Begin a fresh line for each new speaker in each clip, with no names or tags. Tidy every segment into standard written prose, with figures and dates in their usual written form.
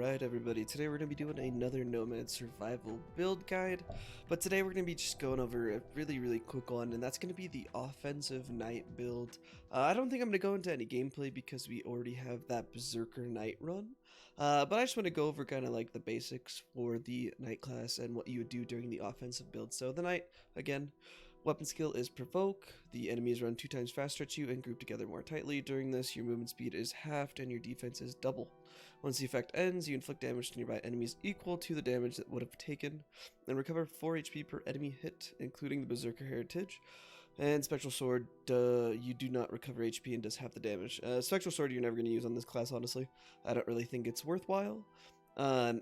Alright everybody, today we're going to be doing another Nomad survival build guide, but today we're going to be just going over a really quick one, and that's going to be the offensive knight build. I don't think I'm going to go into any gameplay because we already have that Berserker Knight run, but I just want to go over kind of like the basics for the Knight class and what you would do during the offensive build. So the Knight, again, weapon skill is Provoke. The enemies run 2 times faster at you and group together more tightly. During this, your movement speed is halved and your defense is double. Once the effect ends, you inflict damage to nearby enemies equal to the damage that would have taken, and recover 4 HP per enemy hit, including the Berserker Heritage. And Spectral Sword, you do not recover HP and does half the damage. Spectral Sword you're never going to use on this class, honestly. I don't really think it's worthwhile. The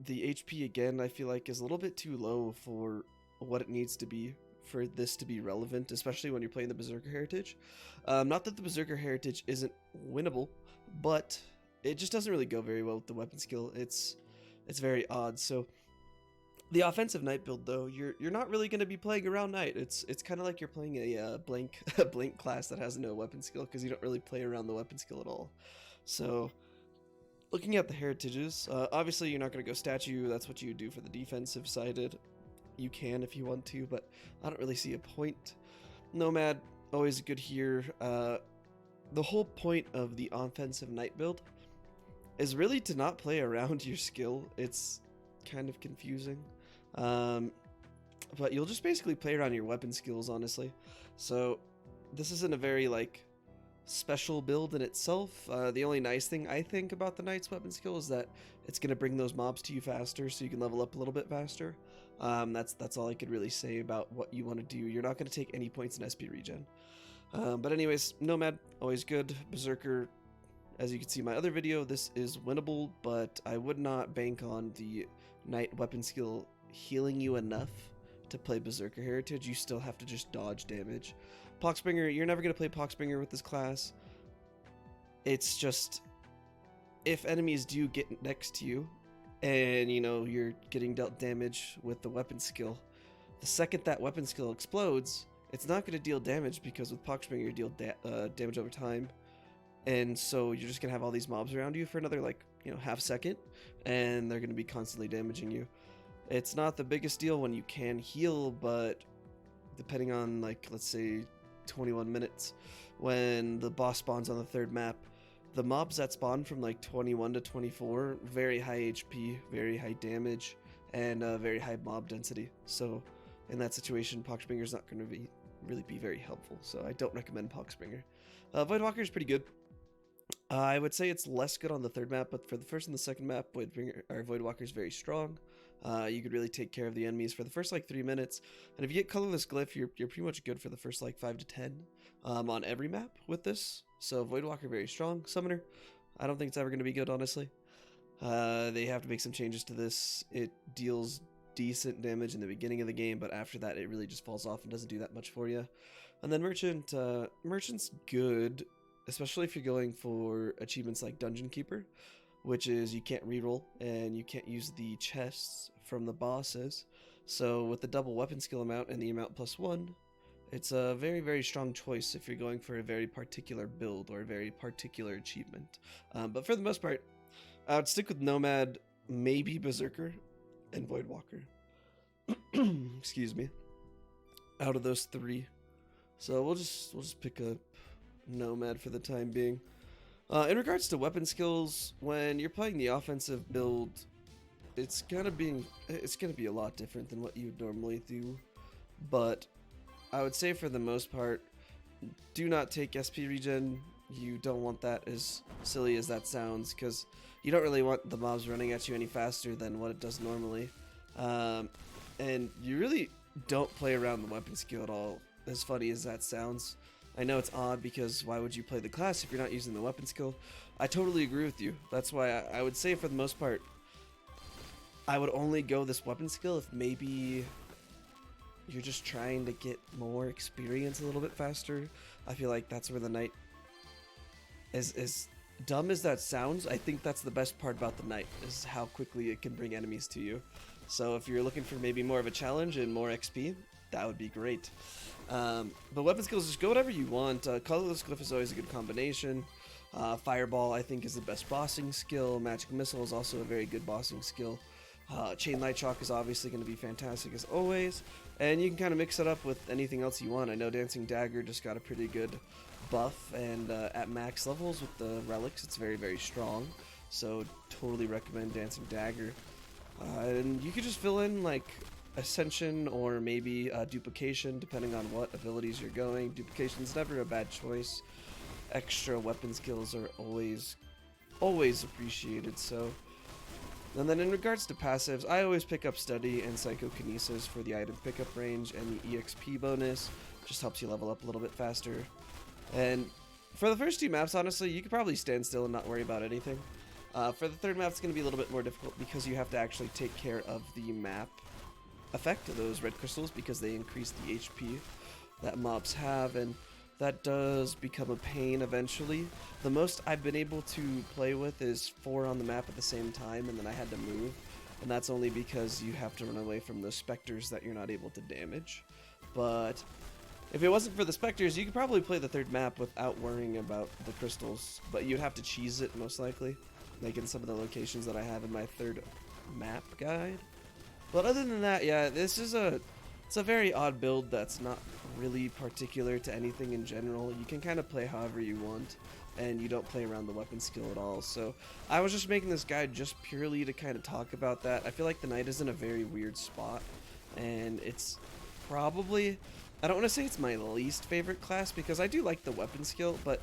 HP, again, I feel like is a little bit too low for what it needs to be for this to be relevant, especially when you're playing the Berserker Heritage. Not that the Berserker Heritage isn't winnable, but it just doesn't really go very well with the weapon skill. It's very odd. So the offensive Knight build, though, you're not really going to be playing around Knight. It's kind of like you're playing a blank blank class that has no weapon skill, because you don't really play around the weapon skill at all. So looking at the heritages, obviously you're not going to go statue. That's what you do for the defensive sided. You can if you want to, but I don't really see a point. Nomad, always good here. The whole point of the offensive Knight build is really to not play around your skill. It's kind of confusing, but you'll just basically play around your weapon skills, honestly. So this isn't a very like special build in itself. The only nice thing I think about the Knight's weapon skill is that it's going to bring those mobs to you faster, so you can level up a little bit faster. That's all I could really say about what you want to do. You're not going to take any points in SP regen. But anyways, Nomad, always good. Berserker, as you can see in my other video, this is winnable, but I would not bank on the Knight weapon skill healing you enough to play Berserker Heritage. You still have to just dodge damage. Poxbringer, you're never going to play Poxbringer with this class. It's just, if enemies do get next to you, and you know you're getting dealt damage with the weapon skill, the second that weapon skill explodes, it's not going to deal damage, because with Poxbringer you deal damage over time. And so you're just going to have all these mobs around you for another, like, you know, half second, and they're going to be constantly damaging you. It's not the biggest deal when you can heal, but depending on, like, let's say 21 minutes, when the boss spawns on the 3rd map, the mobs that spawn from like 21 to 24, very high HP, very high damage, and very high mob density. So in that situation, Poxbringer is not going to really be very helpful, so I don't recommend Poxbringer. Voidwalker is pretty good. I would say it's less good on the 3rd map, but for the 1st and the 2nd map, Voidwalker is very strong. You could really take care of the enemies for the first like 3 minutes, and if you get Colorless Glyph, you're pretty much good for the first like 5 to 10 on every map with this. So Voidwalker very strong. Summoner, I don't think it's ever going to be good, honestly. They have to make some changes to this. It deals decent damage in the beginning of the game, but after that it really just falls off and doesn't do that much for you. And then Merchant, Merchant's good, especially if you're going for achievements like Dungeon Keeper, which is you can't reroll and you can't use the chests from the bosses. So with the double weapon skill amount and the amount +1, it's a very strong choice if you're going for a very particular build or a very particular achievement. But for the most part, I would stick with Nomad, maybe Berserker, and Voidwalker. Excuse me. Out of those 3. So we'll just pick up Nomad for the time being. In regards to weapon skills, when you're playing the offensive build, it's gonna be a lot different than what you would normally do. But I would say for the most part, do not take SP regen. You don't want that, as silly as that sounds, because you don't really want the mobs running at you any faster than what it does normally. And you really don't play around the weapon skill at all, as funny as that sounds. I know it's odd, because why would you play the class if you're not using the weapon skill? I totally agree with you. That's why I would say for the most part, I would only go this weapon skill if maybe you're just trying to get more experience a little bit faster. I feel like that's where the Knight, as dumb as that sounds, I think that's the best part about the Knight, is how quickly it can bring enemies to you. So if you're looking for maybe more of a challenge and more XP, that would be great. But weapon skills, just go whatever you want. Colorless Glyph is always a good combination. Fireball, I think, is the best bossing skill. Magic Missile is also a very good bossing skill. Chain Light Shock is obviously going to be fantastic as always. And you can kind of mix it up with anything else you want. I know Dancing Dagger just got a pretty good buff, and at max levels with the relics, it's very, very strong. So totally recommend Dancing Dagger. And you could just fill in like Ascension or maybe Duplication, depending on what abilities you're going. Duplication's never a bad choice. Extra weapon skills are always appreciated. So, and then in regards to passives, I always pick up Study and Psychokinesis for the item pickup range and the EXP bonus. Just helps you level up a little bit faster. And for the first two maps, honestly, you could probably stand still and not worry about anything. For the third map, it's going to be a little bit more difficult because you have to actually take care of the map effect of those red crystals because they increase the HP that mobs have, and that does become a pain eventually. The most I've been able to play with is 4 on the map at the same time, and then I had to move, and that's only because you have to run away from those specters that you're not able to damage. But if it wasn't for the specters, you could probably play the third map without worrying about the crystals, but you'd have to cheese it most likely, like in some of the locations that I have in my third map guide. But other than that, yeah, it's a very odd build that's not really particular to anything in general. You can kind of play however you want, and you don't play around the weapon skill at all. So I was just making this guide just purely to kind of talk about that. I feel like the Knight is in a very weird spot, and it's probably, I don't want to say it's my least favorite class because I do like the weapon skill, but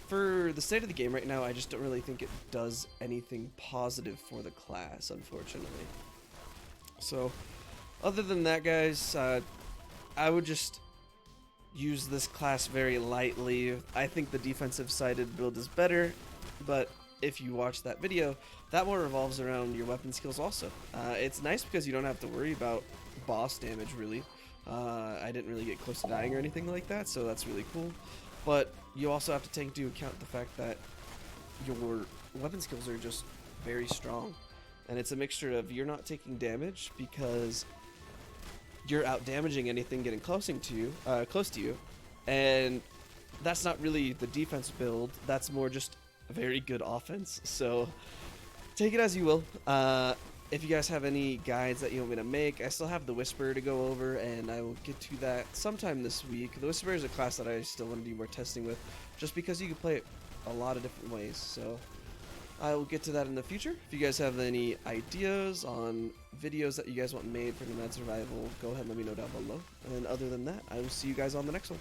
for the state of the game right now, I just don't really think it does anything positive for the class, unfortunately. So, other than that, guys, I would just use this class very lightly. I think the defensive-sided build is better, but if you watch that video, that one revolves around your weapon skills also. It's nice because you don't have to worry about boss damage, really. I didn't really get close to dying or anything like that, so that's really cool. But you also have to take into account the fact that your weapon skills are just very strong. And it's a mixture of you're not taking damage because you're out damaging anything getting close to you, and that's not really the defense build. That's more just a very good offense. So take it as you will. If you guys have any guides that you want me to make, I still have the Whisperer to go over, and I will get to that sometime this week. The Whisperer is a class that I still want to do more testing with, just because you can play it a lot of different ways. So I will get to that in the future. If you guys have any ideas on videos that you guys want made for Nomad Survival, go ahead and let me know down below. And other than that, I will see you guys on the next one.